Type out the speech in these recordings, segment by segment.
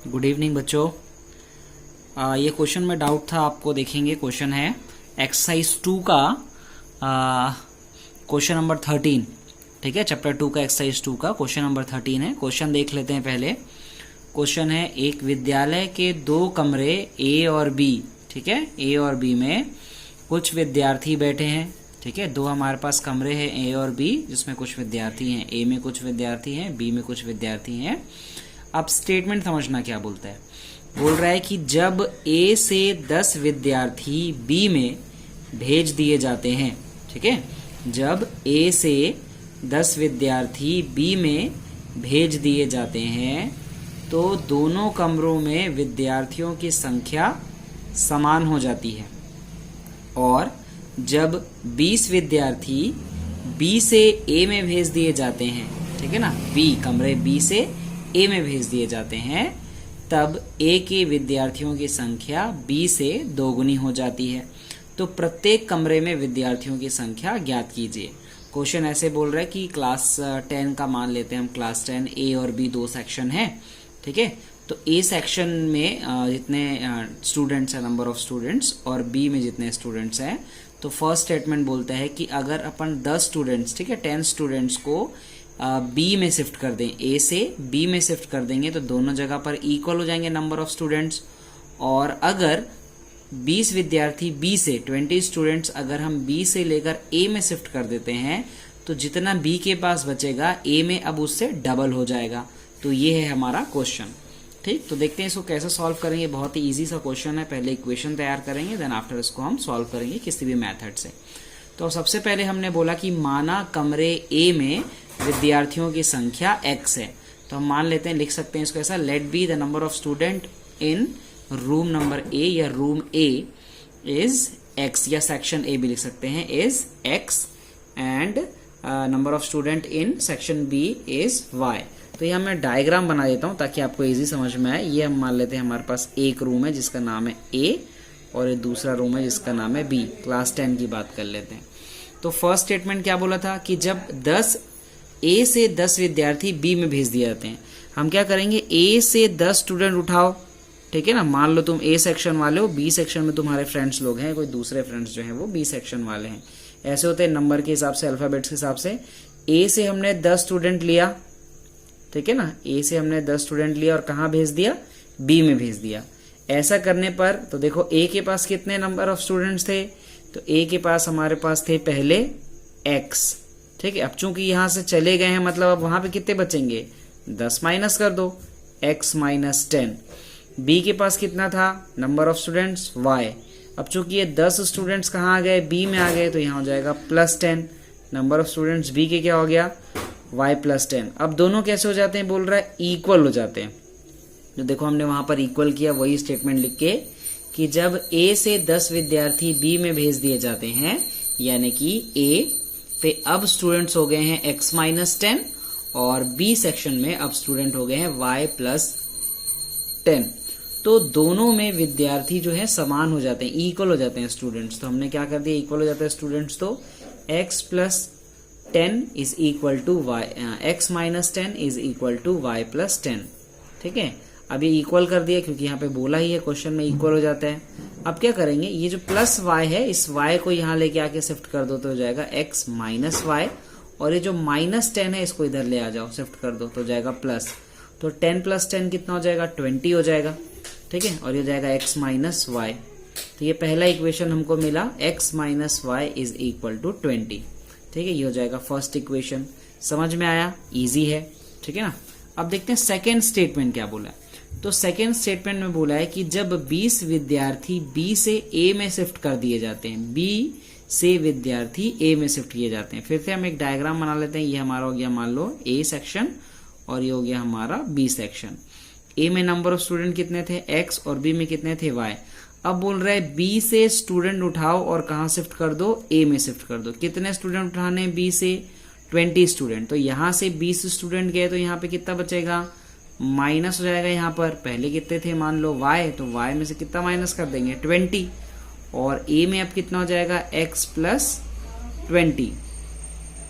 Good evening बच्चों। ये question में डाउट था, आपको देखेंगे। क्वेश्चन है एक्सरसाइज 2 का क्वेश्चन नंबर 13। ठीक है, चैप्टर 2 का एक्सरसाइज 2 का क्वेश्चन नंबर 13 है। क्वेश्चन देख लेते हैं पहले। क्वेश्चन है, एक विद्यालय के 2 कमरे ए और बी, ठीक है, ए और बी में कुछ विद्यार्थी बैठे हैं। ठीक है, 2 हमारे पास कमरे हैं ए और बी, जिसमें कुछ विद्यार्थी हैं। ए में कुछ विद्यार्थी हैं, बी में कुछ विद्यार्थी हैं। अब स्टेटमेंट समझना क्या बोलता है। बोल रहा है कि जब ए से 10 विद्यार्थी बी में भेज दिए जाते हैं, ठीक है, जब ए से 10 विद्यार्थी बी में भेज दिए जाते हैं तो दोनों कमरों में विद्यार्थियों की संख्या समान हो जाती है। और जब 20 विद्यार्थी बी से ए में भेज दिए जाते हैं, ठीक है ना, बी कमरे बी से ए में भेज दिए जाते हैं, तब ए के विद्यार्थियों की संख्या बी से दोगुनी हो जाती है। तो प्रत्येक कमरे में विद्यार्थियों की संख्या ज्ञात कीजिए। क्वेश्चन ऐसे बोल रहा है कि क्लास 10 का मान लेते हैं हम, क्लास 10 ए और बी 2 सेक्शन है। ठीक है, तो ए सेक्शन में जितने स्टूडेंट्स हैं, नंबर ऑफ स्टूडेंट्स, और बी में जितने स्टूडेंट्स हैं, तो फर्स्ट स्टेटमेंट बोलता है कि अगर अपन 10 स्टूडेंट्स, ठीक है, 10 स्टूडेंट्स को बी में शिफ्ट कर दें, ए से बी में शिफ्ट कर देंगे तो दोनों जगह पर इक्वल हो जाएंगे नंबर ऑफ स्टूडेंट्स। और अगर 20 विद्यार्थी बी से, 20 स्टूडेंट्स अगर हम बी से लेकर ए में शिफ्ट कर देते हैं तो जितना बी के पास बचेगा ए में अब उससे डबल हो जाएगा। तो ये है हमारा क्वेश्चन। ठीक, तो देखते हैं इसको कैसे सॉल्व करेंगे। बहुत ही इजी सा क्वेश्चन है। पहले इक्वेशन तैयार करेंगे, देन आफ्टर इसको हम सॉल्व करेंगे किसी भी मेथड से। तो सबसे पहले हमने बोला कि माना कमरे ए में विद्यार्थियों की संख्या x है, तो हम मान लेते हैं, लिख सकते हैं इसको ऐसा, let be the number of student in room number A या रूम ए इज x, या सेक्शन ए भी लिख सकते हैं, is x, and number of student in section B is y। तो ये मैं डायग्राम बना देता हूँ ताकि आपको इजी समझ में आए। ये हम मान लेते हैं हमारे पास एक रूम है जिसका नाम है a, और एक दूसरा रूम है जिसका नाम है b। क्लास 10 की बात कर लेते हैं। तो फर्स्ट स्टेटमेंट क्या बोला था कि जब 10 ए से 10 विद्यार्थी बी में भेज दिए जाते हैं, हम क्या करेंगे, ए से 10 स्टूडेंट उठाओ, ठीक है ना। मान लो तुम ए सेक्शन वाले हो, बी सेक्शन में तुम्हारे फ्रेंड्स लोग हैं, कोई दूसरे फ्रेंड्स जो हैं वो बी सेक्शन वाले हैं। ऐसे होते हैं नंबर के हिसाब से, अल्फाबेट्स के हिसाब से। ए से हमने 10 स्टूडेंट लिया, ठीक है ना, ए से हमने 10 स्टूडेंट लिया और कहाँ भेज दिया, बी में भेज दिया। ऐसा करने पर तो देखो ए के पास कितने नंबर ऑफ स्टूडेंट्स थे, तो ए के पास हमारे पास थे पहले x, ठीक है। अब चूंकि यहां से चले गए हैं, मतलब अब वहां पे कितने बचेंगे, 10 माइनस कर दो, x माइनस 10। बी के पास कितना था, नंबर ऑफ स्टूडेंट्स y। अब चूंकि ये 10 स्टूडेंट्स कहाँ आ गए, बी में आ गए, तो यहाँ हो जाएगा plus 10। Number of students B के क्या हो गया, y प्लस 10। अब दोनों कैसे हो जाते हैं, बोल रहा है इक्वल हो जाते हैं। जो देखो हमने वहां पर इक्वल किया, वही स्टेटमेंट लिख के कि जब ए से 10 विद्यार्थी बी में भेज दिए जाते हैं, यानी कि ए पे अब स्टूडेंट्स हो गए हैं x माइनस 10, और बी सेक्शन में अब स्टूडेंट हो गए हैं y प्लस 10। तो दोनों में विद्यार्थी जो है समान हो जाते हैं, इक्वल हो जाते हैं स्टूडेंट्स। तो हमने क्या कर दिया, इक्वल हो जाते हैं स्टूडेंट्स। तो x plus 10 is equal to y, x minus 10 is equal to y plus 10। ठीक है, अब ये इक्वल कर दिया क्योंकि यहाँ पे बोला ही है क्वेश्चन में इक्वल हो जाता है। अब क्या करेंगे, ये जो प्लस y है, इस y को यहाँ लेके आके शिफ्ट कर दो तो हो जाएगा x माइनस y, और ये जो माइनस 10 है इसको इधर ले आ जाओ, शिफ्ट कर दो तो हो जाएगा प्लस। तो 10 प्लस 10 कितना हो जाएगा, 20 हो जाएगा, ठीक है, और ये जाएगा x माइनस y। तो ये पहला इक्वेशन हमको मिला, x minus y is equal to 20। ठीक है, ये हो जाएगा फर्स्ट इक्वेशन। समझ में आया, इजी है, ठीक है ना। अब देखते हैं सेकेंड स्टेटमेंट क्या बोला है। तो सेकेंड स्टेटमेंट में बोला है कि जब 20 विद्यार्थी बी से ए में शिफ्ट कर दिए जाते हैं, बी से विद्यार्थी ए में शिफ्ट किए जाते हैं। फिर से हम एक डायग्राम बना लेते हैं। ये हमारा हो गया मान लो ए सेक्शन, और ये हो गया हमारा बी सेक्शन। ए में नंबर ऑफ स्टूडेंट कितने थे, x, और बी में कितने थे, y। अब बोल रहा है बी से स्टूडेंट उठाओ और कहाँ शिफ्ट कर दो, ए में शिफ्ट कर दो। कितने स्टूडेंट उठाने, बी से 20 स्टूडेंट। तो यहाँ से 20 स्टूडेंट गए तो यहाँ पे कितना बचेगा, माइनस हो जाएगा। यहाँ पर पहले कितने थे, मान लो y, तो y में से कितना माइनस कर देंगे, 20। और a में अब कितना हो जाएगा, x प्लस 20,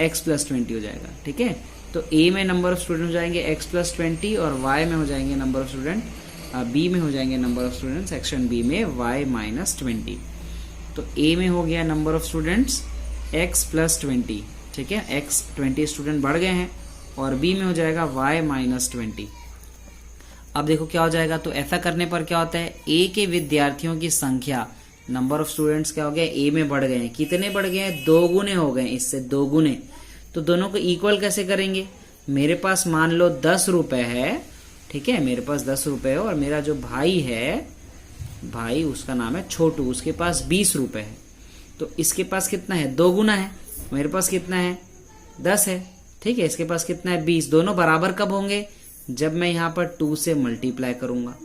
x प्लस 20 हो जाएगा। ठीक है, तो a में नंबर ऑफ स्टूडेंट हो जाएंगे x प्लस 20, और y में हो जाएंगे नंबर ऑफ स्टूडेंट बी में हो जाएंगे number of students, section B में y माइनस 20। तो ए में हो गया number of students x plus 20, ठीक है, x 20 स्टूडेंट बढ़ गए हैं, और बी में हो जाएगा y माइनस 20। अब देखो क्या हो जाएगा, तो ऐसा करने पर क्या होता है, ए के विद्यार्थियों की संख्या, नंबर ऑफ स्टूडेंट्स क्या हो गया, ए में बढ़ गए हैं। कितने बढ़ गए हैं, 2 गुने हो गए, इससे 2 गुने। तो दोनों को इक्वल कैसे करेंगे, मेरे पास मान लो 10 रुपए है, ठीक है, मेरे पास 10 रुपए है, और मेरा जो भाई है, भाई उसका नाम है छोटू, उसके पास 20 रुपए है। तो इसके पास कितना है, 2 गुना है, मेरे पास कितना है, 10 है, ठीक है, इसके पास कितना है, 20। दोनों बराबर कब होंगे, जब मैं यहाँ पर 2 से मल्टीप्लाई करूंगा,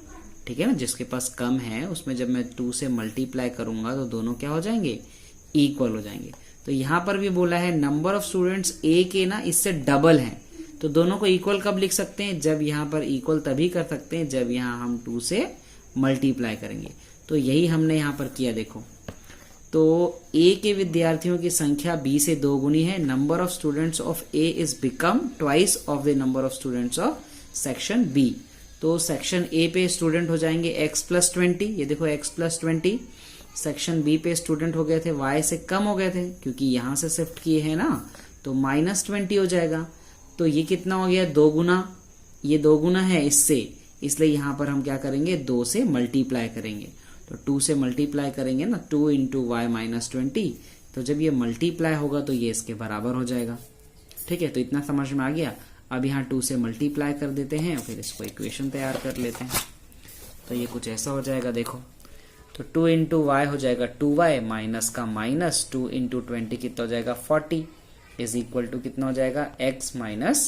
ठीक है ना, जिसके पास कम है उसमें जब मैं 2 से मल्टीप्लाई करूंगा तो दोनों क्या हो जाएंगे, इक्वल हो जाएंगे। तो यहाँ पर भी बोला है नंबर ऑफ स्टूडेंट्स ए के ना इससे डबल हैं, तो दोनों को इक्वल कब लिख सकते हैं, जब यहाँ पर इक्वल तभी कर सकते हैं जब यहाँ हम 2 से मल्टीप्लाई करेंगे। तो यही हमने यहाँ पर किया, देखो, तो ए के विद्यार्थियों की संख्या बी से 2 गुनी है, number of students of A is become twice of the number of students of section B. तो सेक्शन ए पे स्टूडेंट हो जाएंगे x प्लस 20, ये देखो x प्लस 20। सेक्शन बी पे स्टूडेंट हो गए थे y से कम हो गए थे, क्योंकि यहां से शिफ्ट किए हैं ना, तो माइनस 20 हो जाएगा। तो ये कितना हो गया, 2 गुना, ये 2 गुना है इससे, इसलिए यहां पर हम क्या करेंगे, 2 से मल्टीप्लाई करेंगे। तो 2 से मल्टीप्लाई करेंगे ना, 2 इंटू वाई माइनस 20, तो जब ये मल्टीप्लाई होगा तो ये इसके बराबर हो जाएगा, ठीक है। तो इतना समझ में आ गया। अब यहाँ 2 से मल्टीप्लाई कर देते हैं, फिर इसको इक्वेशन तैयार कर लेते हैं। तो ये कुछ ऐसा हो जाएगा, देखो, तो 2 इंटू वाई हो जाएगा 2y, माइनस का माइनस, 2 इंटू 20 कितना हो जाएगा 40, इज इक्वल टू कितना हो जाएगा x माइनस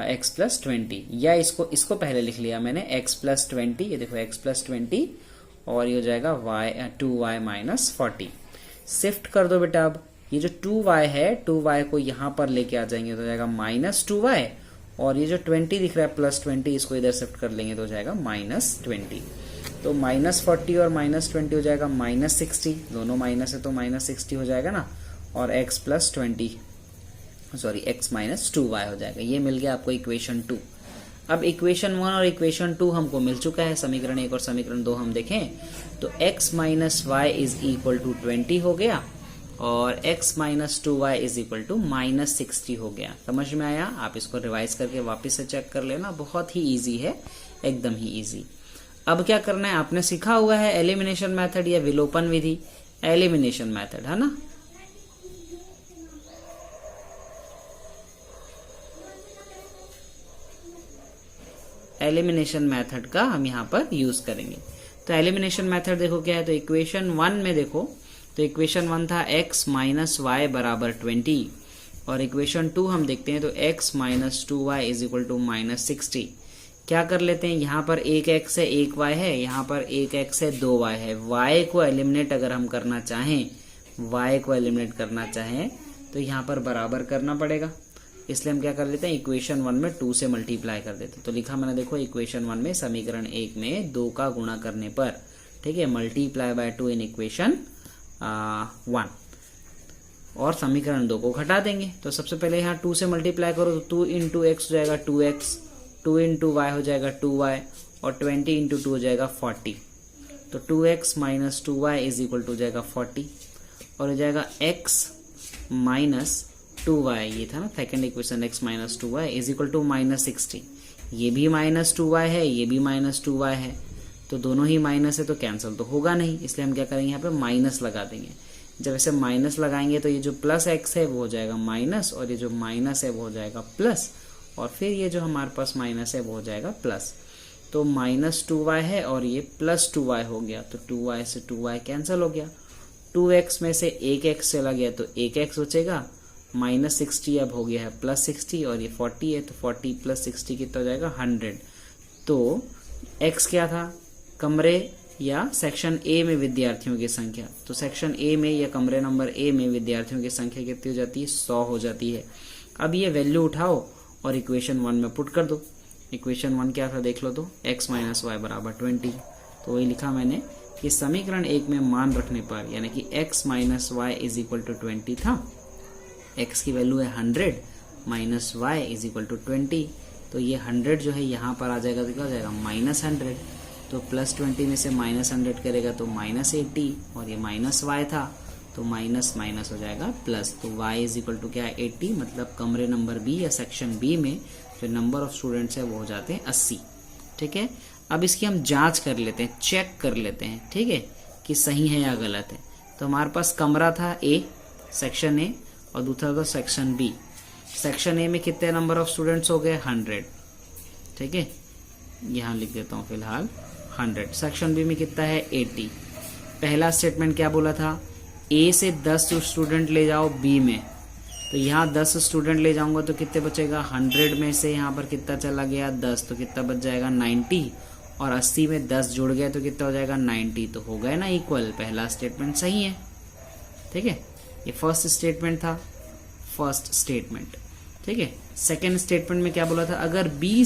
x प्लस 20, या इसको पहले लिख लिया मैंने, x प्लस 20, ये देखो x प्लस 20, और ये हो जाएगा 2y माइनस 40। शिफ्ट कर दो बेटा, अब ये जो 2y है, 2y को यहाँ पर लेके आ जाएंगे तो हो जाएगा माइनस 2y, और ये जो 20 दिख रहा है प्लस 20, इसको इधर शिफ्ट कर लेंगे तो हो जाएगा माइनस 20। तो माइनस 40 और माइनस 20 हो जाएगा माइनस 60, दोनों माइनस है तो माइनस 60 हो जाएगा ना, और x plus 20, sorry x minus 2y हो जाएगा। ये मिल गया आपको इक्वेशन 2। अब इक्वेशन 1 और इक्वेशन 2 हमको मिल चुका है, समीकरण 1 और समीकरण 2 हम देखें तो x minus y is equal to 20 हो गया, और x minus 2y is equal to minus 60 हो गया। समझ में आया? आप इसको रिवाइज करके वापस से चेक कर लेना, बहुत ही इजी है, एकदम ही इजी। अब क्या करना है, आपने सीखा हुआ है एलिमिनेशन मेथड या विलोपन विधि, एलिमिनेशन मेथड है ना, एलिमिनेशन मेथड का हम यहाँ पर यूज करेंगे। तो एलिमिनेशन मेथड देखो क्या है, तो इक्वेशन 1 में देखो, तो इक्वेशन 1 था x माइनस वाई बराबर 20, और इक्वेशन 2 हम देखते हैं तो x minus 2y is equal to minus 60। क्या कर लेते हैं, यहाँ पर एक x है, एक y है, यहाँ पर एक x है, 2y है। y को एलिमिनेट अगर हम करना चाहें, y को एलिमिनेट करना चाहें तो यहाँ पर बराबर करना पड़ेगा, इसलिए हम क्या कर लेते हैं, इक्वेशन 1 में 2 से मल्टीप्लाई कर देते हैं। तो लिखा मैंने, देखो, इक्वेशन 1 में समीकरण 1 में 2 का गुणा करने पर, ठीक है, मल्टीप्लाई बाय 2 इन इक्वेशन 1, और समीकरण 2 को घटा देंगे। तो सबसे पहले यहाँ 2 से मल्टीप्लाई करो तो 2 इंटू एक्स हो जाएगा 2x, 2 इंटू वाई हो जाएगा 2y, और 20 इंटू 2 हो जाएगा 40। तो 2x minus 2y is equal to हो जाएगा 40, और हो जाएगा x माइनस 2y, ये था ना second equation, x minus 2y is equal to minus 60। ये भी माइनस 2y है, ये भी माइनस 2y है, तो दोनों ही माइनस है तो कैंसिल तो होगा नहीं, इसलिए हम क्या करेंगे, यहाँ पे माइनस लगा देंगे। जब ऐसे माइनस लगाएंगे तो ये जो प्लस x है वो हो जाएगा माइनस, और ये जो माइनस है वो हो जाएगा प्लस, और फिर ये जो हमारे पास माइनस है वो हो जाएगा प्लस। तो माइनस 2y है और ये प्लस 2y हो गया, तो 2y से 2y कैंसिल हो गया। 2x में से एक x चला गया तो एक x बचेगा, माइनस 60 अब हो गया है प्लस 60, और ये 40 है तो 40 प्लस 60 कितना हो जाएगा 100। तो x क्या था, कमरे या सेक्शन ए में विद्यार्थियों की संख्या, तो सेक्शन ए में या कमरे नंबर ए में विद्यार्थियों की संख्या कितनी हो जाती है, 100 हो जाती है। अब ये वैल्यू उठाओ और इक्वेशन 1 में पुट कर दो। इक्वेशन 1 क्या था देख लो, तो x माइनस वाई बराबर 20। तो वही लिखा मैंने कि समीकरण 1 में मान रखने पर, यानी कि x minus y is equal to 20 था, x की वैल्यू है 100, minus y is equal to 20, तो ये 100 जो है यहाँ पर आ जाएगा तो क्या हो जाएगा -100। तो +20 में से -100 करेगा तो -80, और ये -y था तो माइनस माइनस हो जाएगा प्लस। तो y इज इक्वल टू क्या है 80, मतलब कमरे नंबर बी या सेक्शन बी में जो नंबर ऑफ स्टूडेंट्स है वो हो जाते हैं 80। ठीक है, अब इसकी हम जांच कर लेते हैं, चेक कर लेते हैं, ठीक है, कि सही है या गलत है। तो हमारे पास कमरा था ए, सेक्शन ए, और दूसरा था सेक्शन बी। सेक्शन ए में कितने नंबर ऑफ स्टूडेंट्स हो गए 100, ठीक है, यहाँ लिख देता हूँ फिलहाल 100। सेक्शन बी में कितना है 80। पहला स्टेटमेंट क्या बोला था, ए से 10 स्टूडेंट ले जाओ बी में, तो यहाँ 10 स्टूडेंट ले जाऊंगा तो कितने बचेगा 100 में से यहाँ पर कितना चला गया 10, तो कितना बच जाएगा 90, और 80 में 10 जुड़ गया तो कितना हो जाएगा 90। तो हो गया ना इक्वल, पहला स्टेटमेंट सही है। ठीक है, ये फर्स्ट स्टेटमेंट था, फर्स्ट स्टेटमेंट। ठीक है, सेकेंड स्टेटमेंट में क्या बोला था, अगर बी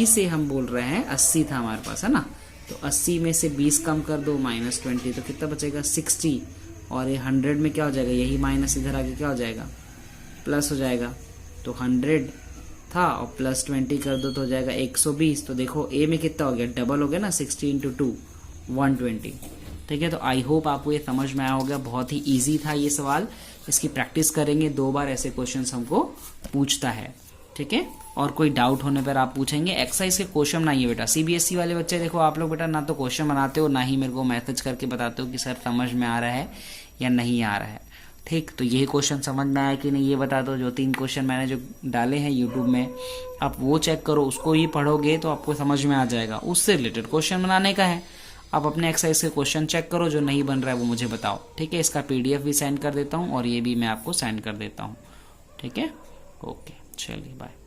से हम बोल रहे हैं 80 था हमारे पास, है ना, तो 80 में से 20 कम कर दो -20, तो कितना बचेगा 60, और ये 100 में क्या हो जाएगा, यही माइनस इधर आके क्या हो जाएगा प्लस हो जाएगा। तो 100 था और +20 कर दो तो हो जाएगा 120। तो देखो ए में कितना हो गया, डबल हो गया ना, 60 × 2 120। ठीक है, तो आई होप आपको ये समझ में आया होगा। बहुत ही इजी था ये सवाल, इसकी प्रैक्टिस करेंगे, 2 बार ऐसे क्वेश्चंस हमको पूछता है। ठीक है, और कोई डाउट होने पर आप पूछेंगे। एक्सरसाइज के क्वेश्चन बनाइए बेटा। सीबीएसई वाले बच्चे देखो, आप लोग बेटा ना तो क्वेश्चन बनाते हो, ना ही मेरे को मैसेज करके बताते हो कि सर समझ में आ रहा है या नहीं आ रहा है। ठीक, तो यही क्वेश्चन समझ में आया कि नहीं ये बता दो। जो 3 क्वेश्चन मैंने जो डाले हैं यूट्यूब में, आप वो चेक करो, उसको ही पढ़ोगे तो आपको समझ में आ जाएगा। उससे रिलेटेड क्वेश्चन बनाने का है। आप अपने एक्सरसाइज के क्वेश्चन चेक करो, जो नहीं बन रहा है वो मुझे बताओ। ठीक है, इसका PDF भी सेंड कर देता हूँ और ये भी मैं आपको सेंड कर देता हूँ। ठीक है, ओके, चलिए बाय।